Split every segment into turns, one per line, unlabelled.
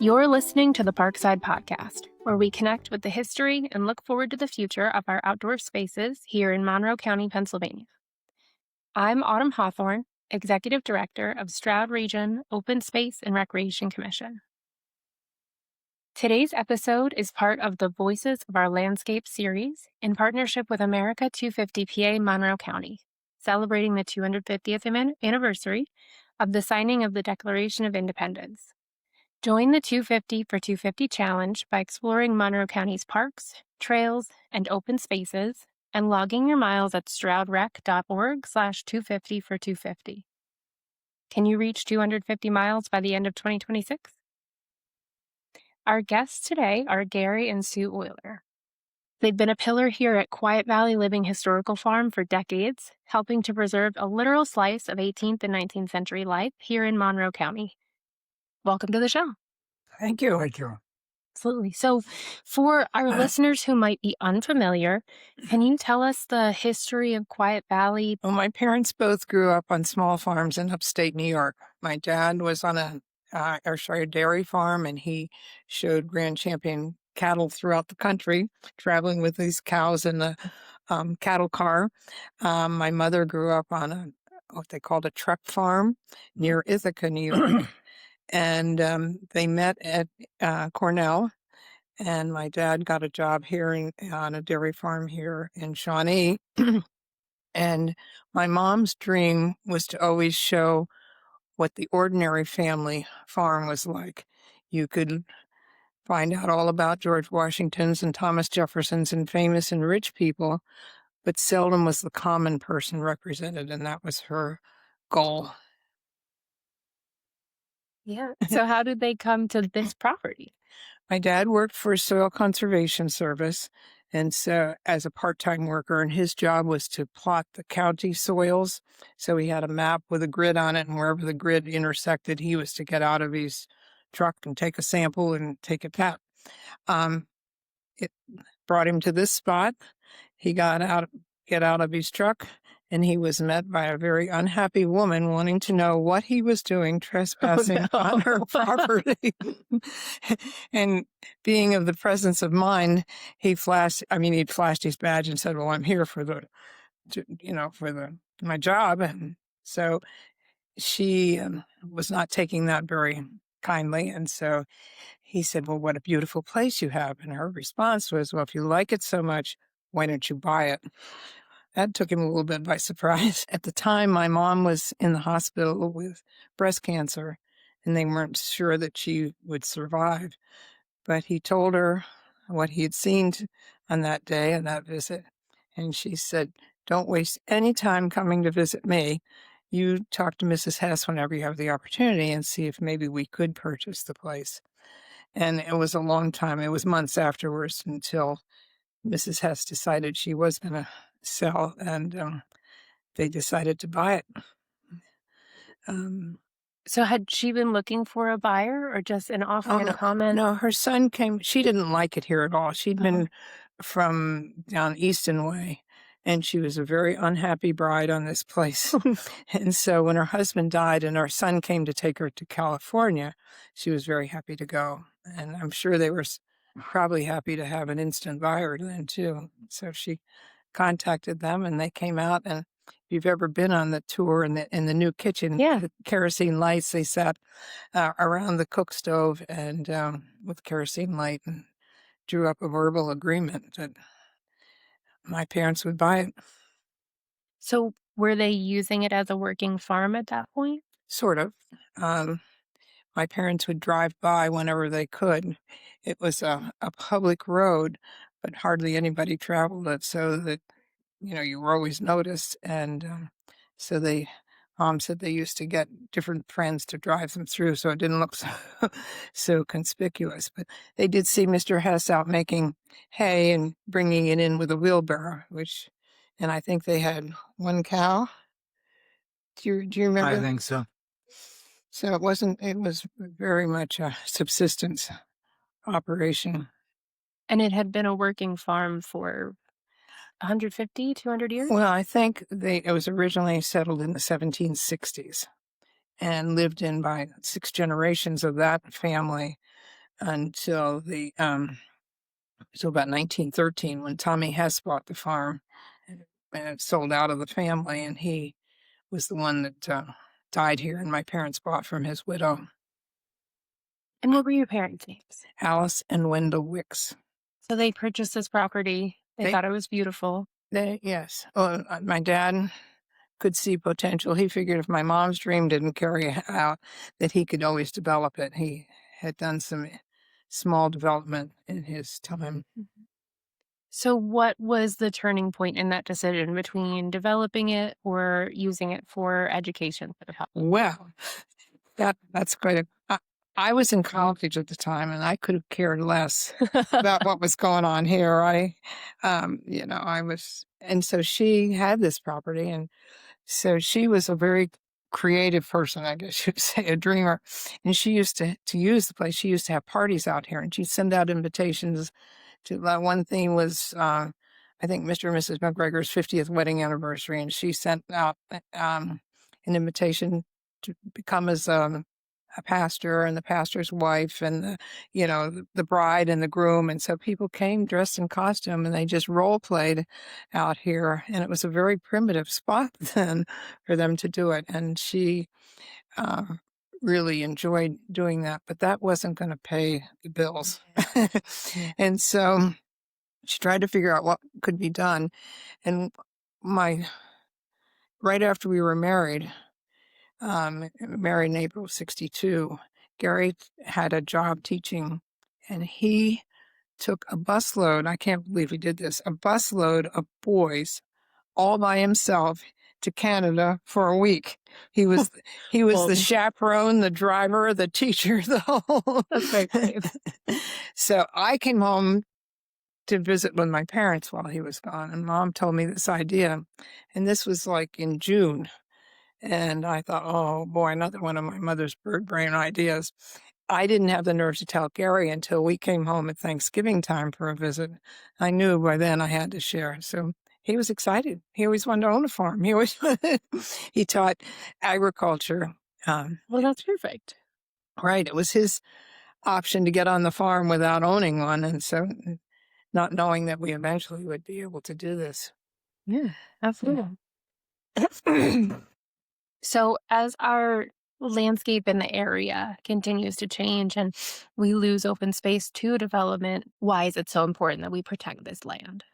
You're listening to the Parkside Podcast, where we connect with the history and look forward to the future of our outdoor spaces here in Monroe County, Pennsylvania. I'm Autumn Hawthorne, Executive Director of Stroud Region Open Space and Recreation Commission. Today's episode is part of the Voices of Our Landscape series in partnership with America 250 PA Monroe County, celebrating the 250th anniversary of the signing of the Declaration of Independence. Join the 250 for 250 challenge by exploring Monroe County's parks, trails, and open spaces and logging your miles at stroudrec.org/250 for 250. Can you reach 250 miles by the end of 2026? Our guests today are Gary and Sue Euler. They've been a pillar here at Quiet Valley Living Historical Farm for decades, helping to preserve a literal slice of 18th and 19th century life here in Monroe County. Welcome to the show.
Thank you. Thank you.
Absolutely. So for our listeners who might be unfamiliar, can you tell us the history of Quiet Valley?
Well, my parents both grew up on small farms in upstate New York. My dad was on a dairy farm, and he showed Grand Champion cattle throughout the country, traveling with these cows in the cattle car. My mother grew up on what they called a truck farm near Ithaca, New York. And they met at Cornell, and my dad got a job here on a dairy farm here in Shawnee. And my mom's dream was to always show what the ordinary family farm was like. You could find out all about George Washington's and Thomas Jefferson's and famous and rich people, but seldom was the common person represented, and that was her goal.
Yeah. So how did they come to this property?
My dad worked for Soil Conservation Service, and so as a part-time worker, and his job was to plot the county soils. So he had a map with a grid on it, and wherever the grid intersected, he was to get out of his truck and take a sample and take it back. It brought him to this spot. He get out of his truck, and he was met by a very unhappy woman wanting to know what he was doing trespassing on her property. And being of the presence of mind, he'd flashed his badge and said, "Well, I'm here for my job." And so she was not taking that very kindly. And so he said, "Well, what a beautiful place you have." And her response was, "Well, if you like it so much, why don't you buy it?" That took him a little bit by surprise. At the time, my mom was in the hospital with breast cancer, and they weren't sure that she would survive. But he told her what he had seen on that day and that visit. And she said, "Don't waste any time coming to visit me. You talk to Mrs. Hess whenever you have the opportunity and see if maybe we could purchase the place." And it was a long time. It was months afterwards until Mrs. Hess decided she was going to sell, and they decided to buy it.
So had she been looking for a buyer or just an offer and a comment?
No, her son came. She didn't like it here at all. She'd been from down Easton way, and she was a very unhappy bride on this place. And so when her husband died and our son came to take her to California, she was very happy to go. And I'm sure they were probably happy to have an instant buyer then too. So she contacted them, and they came out. And if you've ever been on the tour in the new kitchen, the kerosene lights, they sat around the cook stove and with kerosene light and drew up a verbal agreement that my parents would buy it.
So were they using it as a working farm at that point?
Sort of. My parents would drive by whenever they could. It was a public road, but hardly anybody traveled it, so that, you were always noticed. And so Mom said they used to get different friends to drive them through, so it didn't look so conspicuous. But they did see Mr. Hess out making hay and bringing it in with a wheelbarrow, and I think they had one cow. Do you remember?
I think so.
So it was very much a subsistence operation.
And it had been a working farm for 150, 200 years?
Well, I think it was originally settled in the 1760s and lived in by 6 generations of that family. until so about 1913 when Tommy Hess bought the farm and it sold out of the family, and he was the one that died here, and my parents bought from his widow.
And what were your parents' names?
Alice and Wendell Wicks.
So they purchased this property. They thought it was beautiful.
Yes. Well, my dad could see potential. He figured if my mom's dream didn't carry out, that he could always develop it. He had done some small development in his time.
So what was the turning point in that decision between developing it or using it for education for the public?
Well, that's quite I was in college at the time, and I could have cared less about what was going on here. I was, and so she had this property, and so she was a very creative person, I guess you'd say, a dreamer. And she used to use the place. She used to have parties out here, and she'd send out invitations to one thing was, I think, Mr. and Mrs. McGregor's 50th wedding anniversary, and she sent out an invitation to become as a pastor and the pastor's wife and the bride and the groom. And so people came dressed in costume and they just role played out here. And it was a very primitive spot then for them to do it. And she really enjoyed doing that, but that wasn't going to pay the bills. And so she tried to figure out what could be done. And right after we were married in April of 1962, Gary had a job teaching, and he took a busload, I can't believe he did this, a busload of boys all by himself to Canada for a week. He was the chaperone, the driver, the teacher, the whole.
That's very brave.
So I came home to visit with my parents while he was gone, and Mom told me this idea, and this was like in June. And I thought, oh boy, another one of my mother's bird brain ideas. I didn't have the nerve to tell Gary until we came home at Thanksgiving time for a visit. I knew by then I had to share. So he was excited. He always wanted to own a farm. He taught agriculture.
Well, that's perfect.
Right. It was his option to get on the farm without owning one. And so not knowing that we eventually would be able to do this.
Yeah, absolutely. So as our landscape in the area continues to change and we lose open space to development, why is it so important that we protect this land?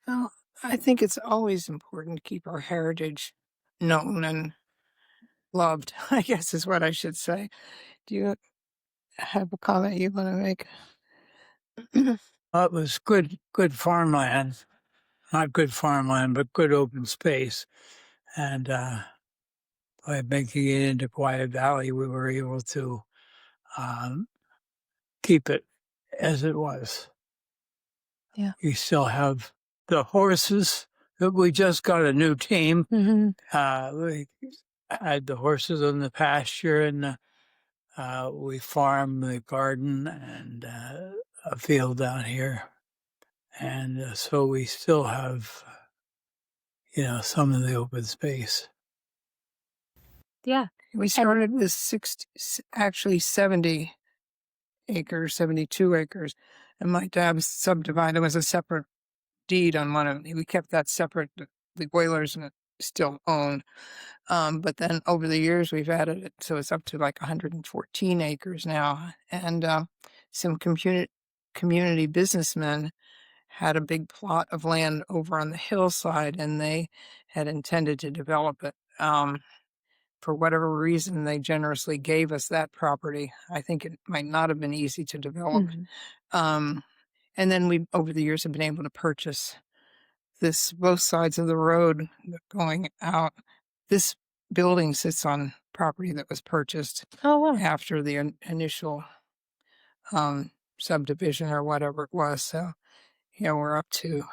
Well, I think it's always important to keep our heritage known and loved, I guess is what I should say. Do you have a comment you want to make?
It was good farmland. Not good farmland, but good open space. And by making it into Quiet Valley, we were able to keep it as it was.
Yeah.
We still have the horses. We just got a new team.
Mm-hmm.
We had the horses on the pasture, and we farm the garden and a field down here. And so we still have, some of the open space.
Yeah.
We started with 70 acres, 72 acres. And my dad subdivided. It was a separate deed on one of them. We kept that separate. The Oilers still own. But then over the years, we've added it. So it's up to like 114 acres now. And some community businessmen had a big plot of land over on the hillside, and they had intended to develop it. For whatever reason, they generously gave us that property. I think it might not have been easy to develop.
Mm-hmm.
And then we, over the years, have been able to purchase both sides of the road going out. This building sits on property that was purchased after the initial subdivision or whatever it was. So, we're up to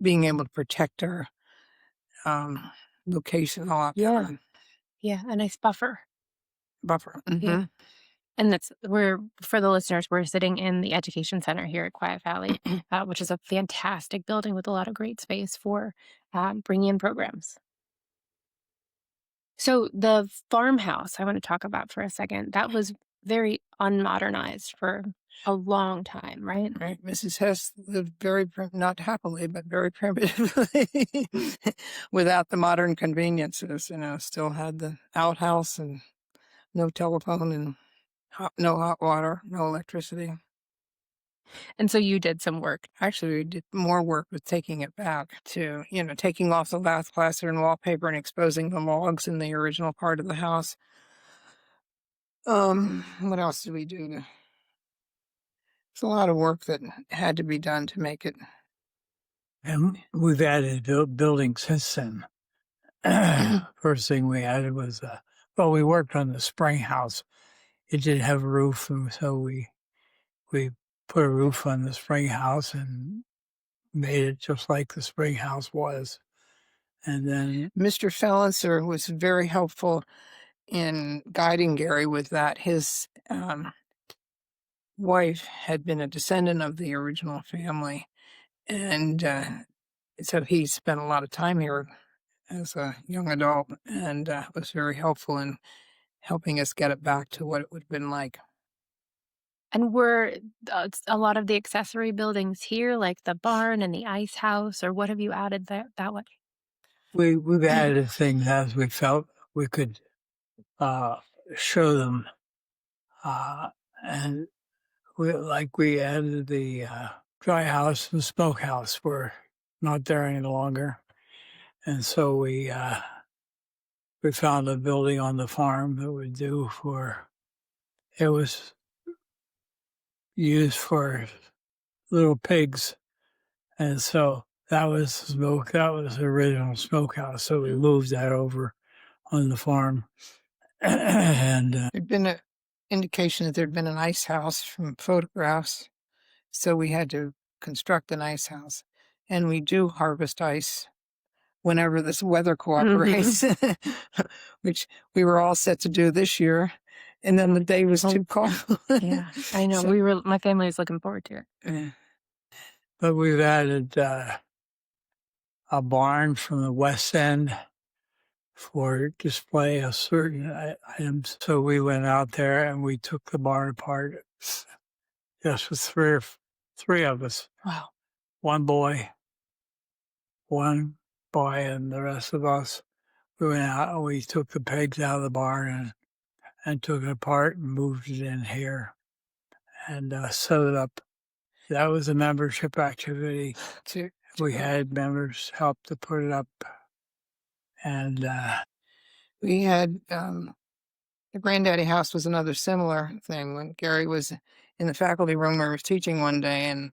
being able to protect our location a lot better.
Yeah, a nice buffer.
Mm-hmm.
Yeah. And for the listeners, we're sitting in the Education Center here at Quiet Valley, which is a fantastic building with a lot of great space for bringing in programs. So the farmhouse I want to talk about for a second, that was very unmodernized for a long time, right?
Right. Mrs. Hess lived not happily, but very primitively without the modern conveniences, still had the outhouse and no telephone and no hot water, no electricity.
And so you did some work.
Actually, we did more work with taking it back to, taking off the lath plaster and wallpaper and exposing the logs in the original part of the house. What else did we do? It's a lot of work that had to be done to make it.
And we've added buildings since then. First thing we added was, we worked on the spring house. It didn't have a roof, and so we put a roof on the spring house and made it just like the spring house was. And then
Mr. Fellenser was very helpful in guiding Gary with that. His wife had been a descendant of the original family, and so he spent a lot of time here as a young adult and was very helpful in helping us get it back to what it would have been like.
And were a lot of the accessory buildings here, like the barn and the ice house, or what have you added that way?
we've added things as we felt we could show them. And we added the dry house and smokehouse were not there any longer. And so we found a building on the farm that would do it was used for little pigs. And so that was the original smokehouse. So we moved that over on the farm. And
there'd been an indication that there'd been an ice house from photographs. So we had to construct an ice house. And we do harvest ice whenever this weather cooperates, which we were all set to do this year. And then the day was too cold.
Yeah, I know. So, my family was looking forward to it.
But we've added a barn from the west end for display of certain items. So we went out there and we took the barn apart. Just with three of us.
Wow.
One boy, and the rest of us. We went out and we took the pegs out of the barn and took it apart and moved it in here and set it up. That was a membership activity. We had members help to put it up. And
we had the Granddaddy House was another similar thing. When Gary was in the faculty room where he was teaching one day, and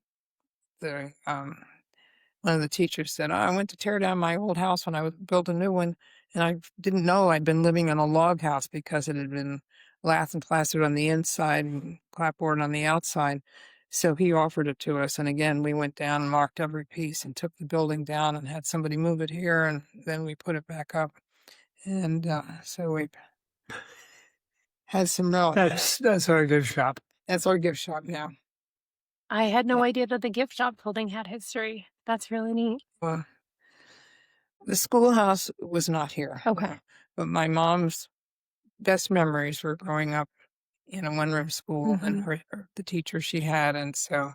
the one of the teachers said, I went to tear down my old house when I built a new one, and I didn't know I'd been living in a log house because it had been lath and plastered on the inside and clapboard on the outside. So he offered it to us, and again, we went down and marked every piece and took the building down and had somebody move it here, and then we put it back up. And so we had some real...
That's our gift shop.
That's our gift shop now.
I had no idea that the gift shop building had history. That's really neat.
Well, the schoolhouse was not here.
Okay.
But my mom's best memories were growing up in a one-room school and the teacher she had. And so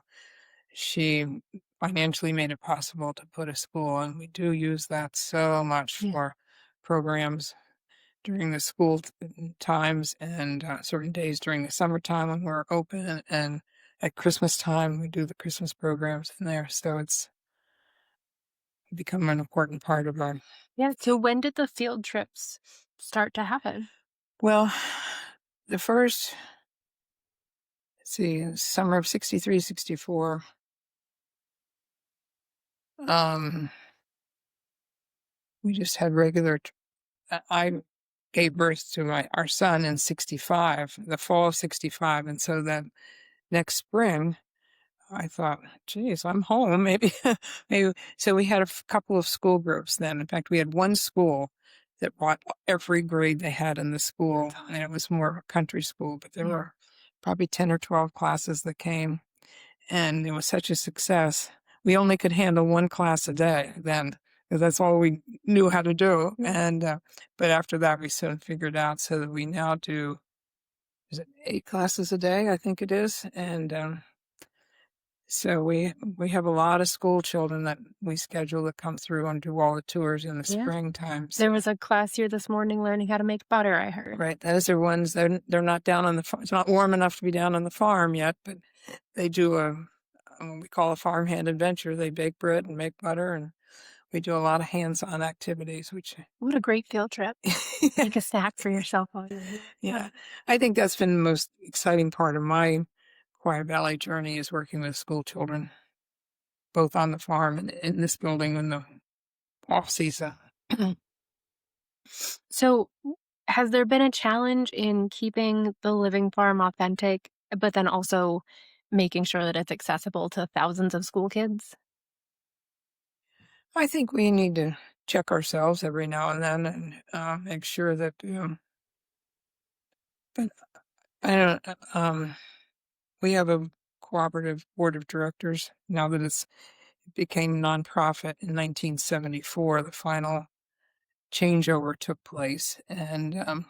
she financially made it possible to put a school. And we do use that so much for programs during the school times and certain days during the summertime when we're open. And at Christmas time, we do the Christmas programs in there. So it's become an important part of our...
Yeah. So when did the field trips start to happen?
Well, the first, summer of 63, 64, we just had regular... I gave birth to our son in 65, the fall of 65. And so that next spring, I thought, geez, I'm home. Maybe. So we had a couple of school groups then. In fact, we had one school that brought every grade they had in the school. And it was more of a country school, but there were probably 10 or 12 classes that came. And it was such a success. We only could handle one class a day then, because that's all we knew how to do. And but after that, we soon figured out so that we now do is it 8 classes a day? I think it is. And so we have a lot of school children that we schedule to come through and do all the tours in the
Yeah.
springtime.
There was a class here this morning learning how to make butter, I heard.
Right. Those are ones they're not down on the farm. It's not warm enough to be down on the farm yet, but they do what we call a farmhand adventure. They bake bread and make butter, and we do a lot of hands-on activities, which
What a great field trip. Make a snack for yourself while you're here.
yeah, I think that's been the most exciting part of my Quiet Valley journey is working with school children, both on the farm and in this building in the off season.
So, has there been a challenge in keeping the living farm authentic, but then also making sure that it's accessible to thousands of school kids?
I think we need to check ourselves every now and then and make sure that. But I don't. We have a cooperative board of directors now that it became nonprofit in 1974. The final changeover took place, and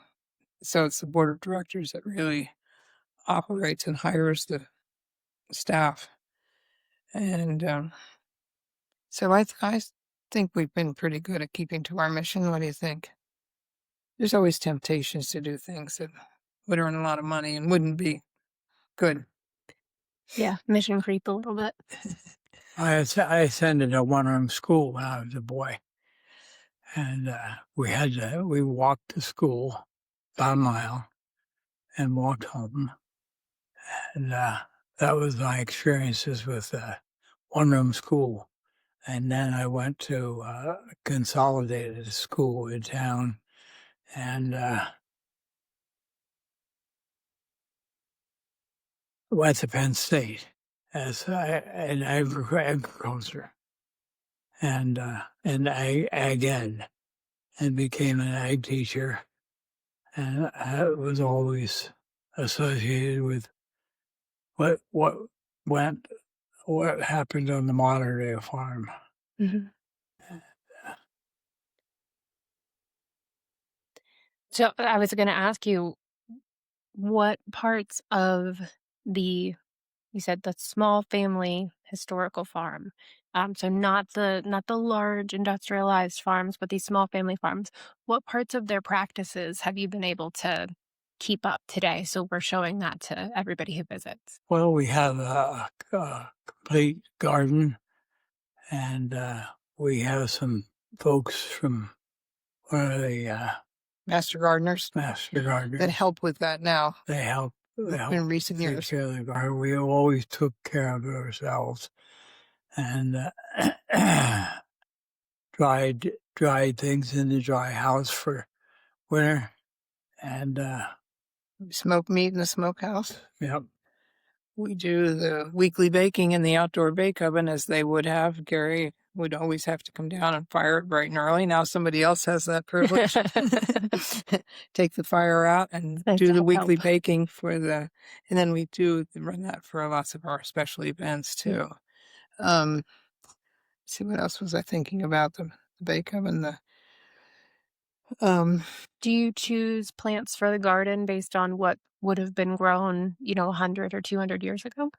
so it's the board of directors that really operates and hires the staff. And so I think we've been pretty good at keeping to our mission. What do you think? There's always temptations to do things that would earn a lot of money and wouldn't be good.
Yeah, mission creep a little bit.
I attended a one-room school when I was a boy, and we walked to school about a mile and walked home, and that was my experiences with one-room school. And then I went to a consolidated school in town, and went to Penn State in agriculture and ag ed, and became an ag teacher. And I was always associated with what happened on the modern day farm.
Mm-hmm. So I was going to ask you, what parts of you said the small family historical farm, so not the large industrialized farms, but these small family farms, what parts of their practices have you been able to keep up today? So we're showing that to everybody who visits.
Well, we have a complete garden, and we have some folks from
Master gardeners that help with that now.
They help
in recent years.
Take care of the garden. We always took care of it ourselves, and dried things in the dry house for winter, and
smoke meat in the smokehouse.
Yep.
We do the weekly baking in the outdoor bake oven as they would have. Gary would always have to come down and fire it bright and early. Now somebody else has that privilege. Take the fire out and do the weekly baking and then we do run that for lots of our special events too. See, what else was I thinking about? The bake oven,
Do you choose plants for the garden based on what would have been grown, 100 or 200 years ago?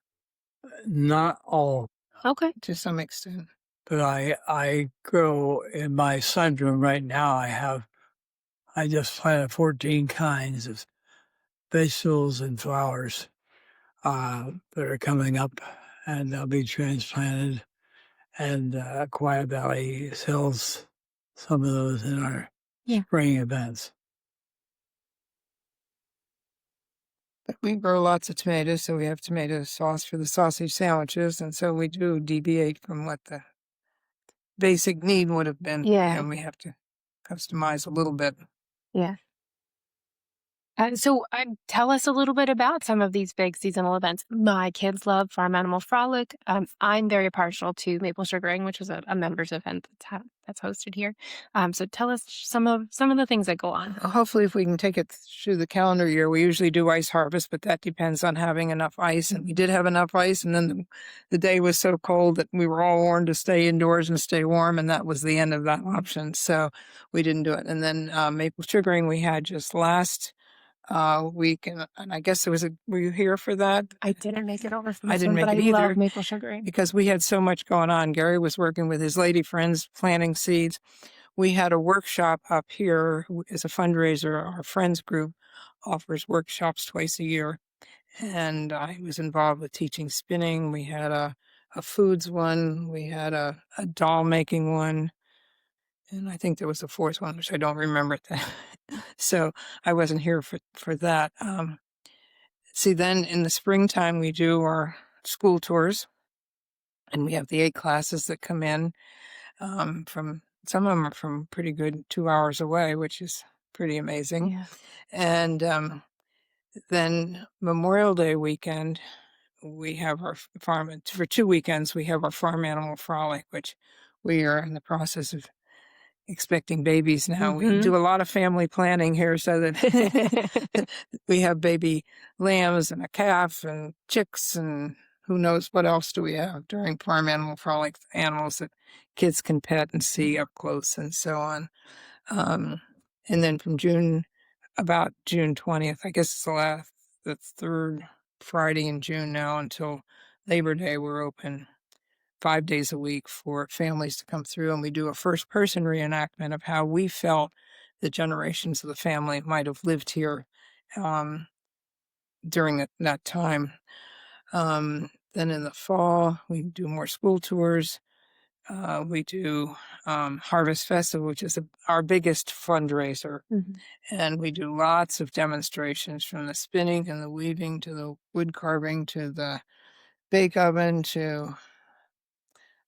Not all.
Okay.
To some extent.
But I grow in my sunroom right now. I just planted 14 kinds of vegetables and flowers that are coming up, and they'll be transplanted. And Quiet Valley sells some of those in our spring events.
But we grow lots of tomatoes, so we have tomato sauce for the sausage sandwiches, and so we do deviate from what the basic need would have been.
Yeah.
And we have to customize a little bit.
Yeah. So tell us a little bit about some of these big seasonal events. My kids love Farm Animal Frolic. I'm very partial to maple sugaring, which is a members event that's hosted here. So tell us some of the things that go on.
Hopefully, if we can take it through the calendar year, we usually do ice harvest, but that depends on having enough ice. And we did have enough ice, and then the day was so cold that we were all warned to stay indoors and stay warm, and that was the end of that option. So we didn't do it. And then maple sugaring we had just last week, and I guess were you here for that?
I didn't make it over from
I
this
didn't
one, but
make
I
it either
love maple sugaring.
because we had so much going on. Gary was working with his lady friends planting seeds. We had a workshop up here as a fundraiser. Our friends group offers workshops twice a year, and I was involved with teaching spinning. We had a foods one, we had a doll making one, and I think there was a fourth one, which I don't remember. So I wasn't here for that. See, then in the springtime, we do our school tours, and we have the 8 classes that come in from some of them are from pretty good 2 hours away, which is pretty amazing.
Yeah.
And then Memorial Day weekend, we have our farm for 2 weekends. We have our farm animal frolic, which we are in the process of expecting babies now. We do a lot of family planning here so that we have baby lambs and a calf and chicks and who knows what else do we have during farm animal frolic, animals that kids can pet and see up close and so on. And then from about June 20th, I guess it's the third Friday in June now until Labor Day, we're open 5 days a week for families to come through, and we do a first-person reenactment of how we felt the generations of the family might have lived here during that time. Then in the fall, we do more school tours. We do Harvest Festival, which is our biggest fundraiser. And we do lots of demonstrations from the spinning and the weaving to the wood carving to the bake oven to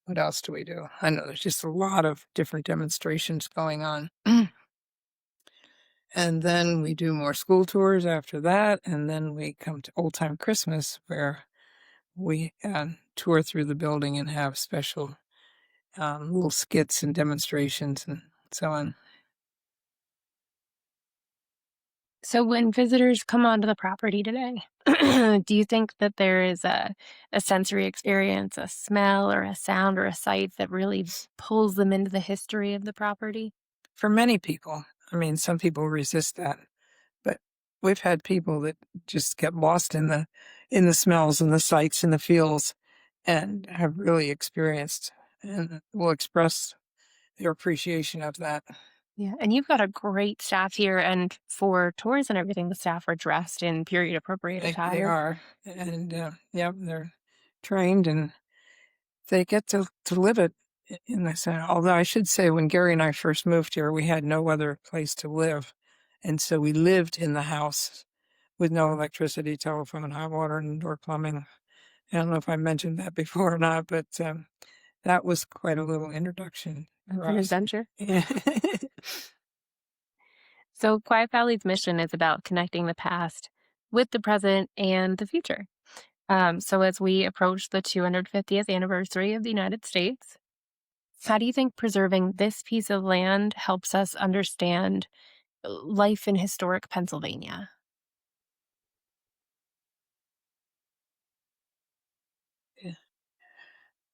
what else do we do? I know there's just a lot of different demonstrations going on. And then we do more school tours after that. And then we come to Old Time Christmas, where we tour through the building and have special little skits and demonstrations and so on.
So when visitors come onto the property today, do you think that there is a sensory experience, a smell or a sound or a sight that really pulls them into the history of the property?
For many people, I mean, some people resist that, but we've had people that just get lost in the smells and the sights and the feels and have really experienced and will express their appreciation of that.
Yeah, and you've got a great staff here, and for tours and everything, the staff are dressed in period appropriate
They
attire.
are, and they're trained and they get to live it in this. Although I should say, when Gary and I first moved here, we had no other place to live, and so we lived in the house with no electricity, telephone, hot water, and indoor plumbing. I don't know if I mentioned that before or not, but that was quite a little introduction.
It's an adventure.
Yeah.
So Quiet Valley's mission is about connecting the past with the present and the future. So as we approach the 250th anniversary of the United States, how do you think preserving this piece of land helps us understand life in historic Pennsylvania?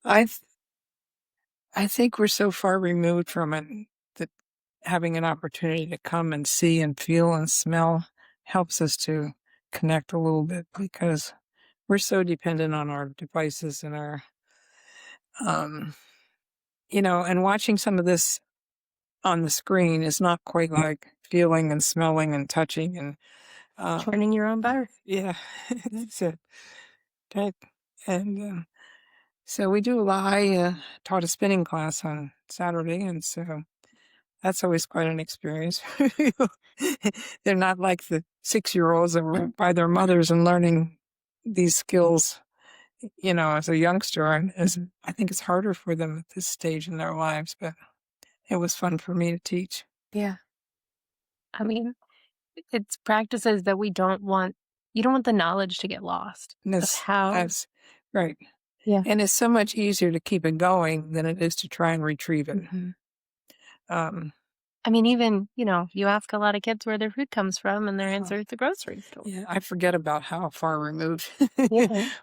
I think we're so far removed from it that having an opportunity to come and see and feel and smell helps us to connect a little bit, because we're so dependent on our devices and our, and watching some of this on the screen is not quite like feeling and smelling and touching and
Turning your own butter.
yeah, that's it. And so we do a lot. I taught a spinning class on Saturday, and so that's always quite an experience. They're not like the 6-year-olds that were by their mothers and learning these skills, as a youngster. And I think it's harder for them at this stage in their lives, but it was fun for me to teach.
Yeah. I mean, it's practices that you don't want the knowledge to get lost.
That's right.
Yeah.
And it's so much easier to keep it going than it is to try and retrieve it.
I mean, even, you ask a lot of kids where their food comes from and their answer is the grocery store.
Yeah, I forget about how far removed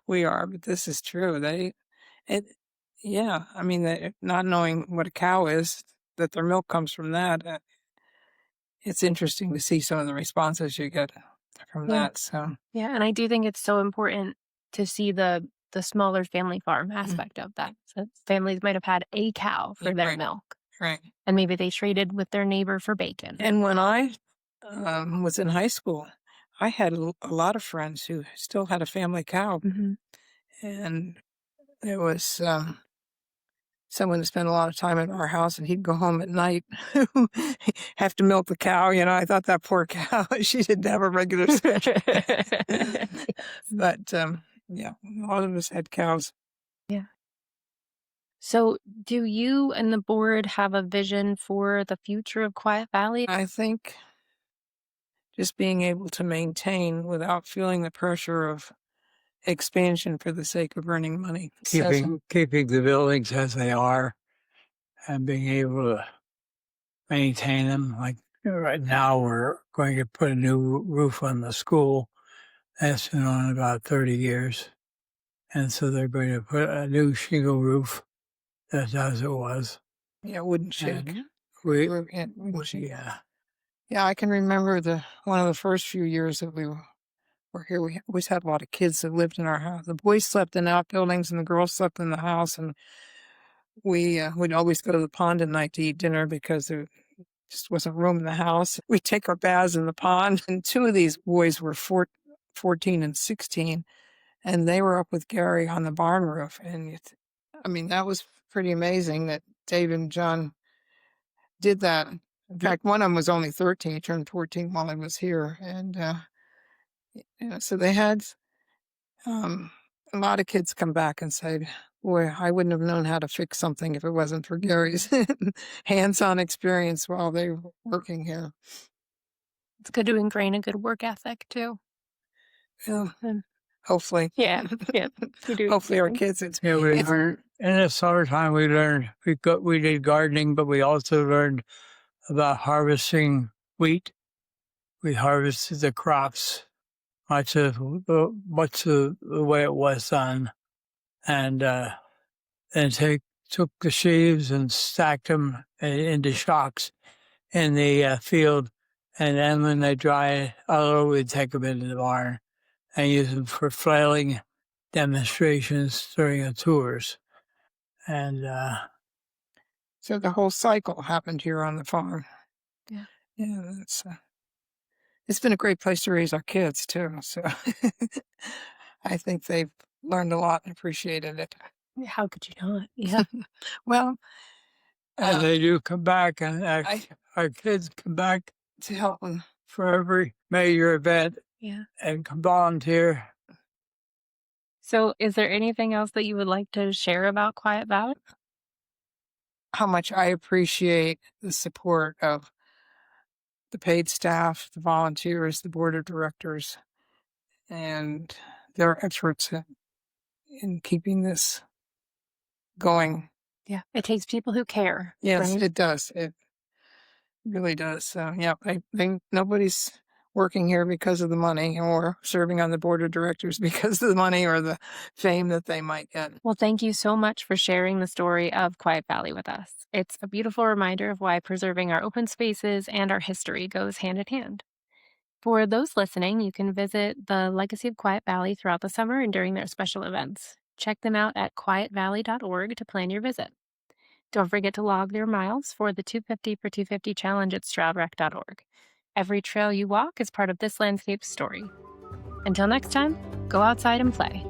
we are, but this is true. I mean, not knowing what a cow is, that their milk comes from that, it's interesting to see some of the responses you get. from
Yeah.
that. So
Yeah, and I do think it's so important to see the smaller family farm aspect of that. So families might have had a cow for their
right,
milk,
right.
and maybe they traded with their neighbor for bacon.
And when I was in high school, I had a lot of friends who still had a family cow,
hmm
and there was someone that spent a lot of time at our house, and he'd go home at night, have to milk the cow. I thought that poor cow, she didn't have a regular schedule. But yeah, a lot of us had cows.
Yeah. So, do you and the board have a vision for the future of Quiet Valley?
I think just being able to maintain without feeling the pressure of expansion for the sake of earning money.
Keeping the buildings as they are and being able to maintain them. Like right now, we're going to put a new roof on the school. That's been on about 30 years. And so they're going to put a new shingle roof that's as it was.
Yeah, it wouldn't shake.
And we,
It wouldn't shake.
yeah.
Yeah, I can remember one of the first few years that we were here. We always had a lot of kids that lived in our house. The boys slept in outbuildings, and the girls slept in the house. And we'd always go to the pond at night to eat dinner because there just wasn't room in the house. We'd take our baths in the pond, and two of these boys were 14 and 16, and they were up with Gary on the barn roof. And that was pretty amazing that Dave and John did that. In fact, one of them was only 13. He turned 14 while I was here. And so they had a lot of kids come back and say, boy, I wouldn't have known how to fix something if it wasn't for Gary's hands-on experience while they were working here.
It's good to ingrain a good work ethic too.
Yeah,
And
hopefully.
yeah. You do.
Hopefully our kids.
We learned in the summertime. We did gardening, but we also learned about harvesting wheat. We harvested the crops, much of the way it was done, and then took the sheaves and stacked them into shocks in the field, and then when they dry a little, we'd take them into the barn and use them for flailing demonstrations during the tours. And
so the whole cycle happened here on the farm.
Yeah.
Yeah, it's been a great place to raise our kids too. So I think they've learned a lot and appreciated it.
How could you not? Yeah.
Well,
and they do come back, and our kids come back
to help them
for every major event.
Yeah.
And come volunteer.
So, is there anything else that you would like to share about Quiet Valley?
How much I appreciate the support of the paid staff, the volunteers, the board of directors, and their efforts in keeping this going.
Yeah. It takes people who care.
Yes,
right?
it does. It really does. So, yeah, I think nobody's working here because of the money or serving on the board of directors because of the money or the fame that they might get.
Well, thank you so much for sharing the story of Quiet Valley with us. It's a beautiful reminder of why preserving our open spaces and our history goes hand in hand. For those listening, you can visit the Legacy of Quiet Valley throughout the summer and during their special events. Check them out at quietvalley.org to plan your visit. Don't forget to log your miles for the 250 for 250 challenge at stroudrec.org. Every trail you walk is part of this landscape story. Until next time, go outside and play.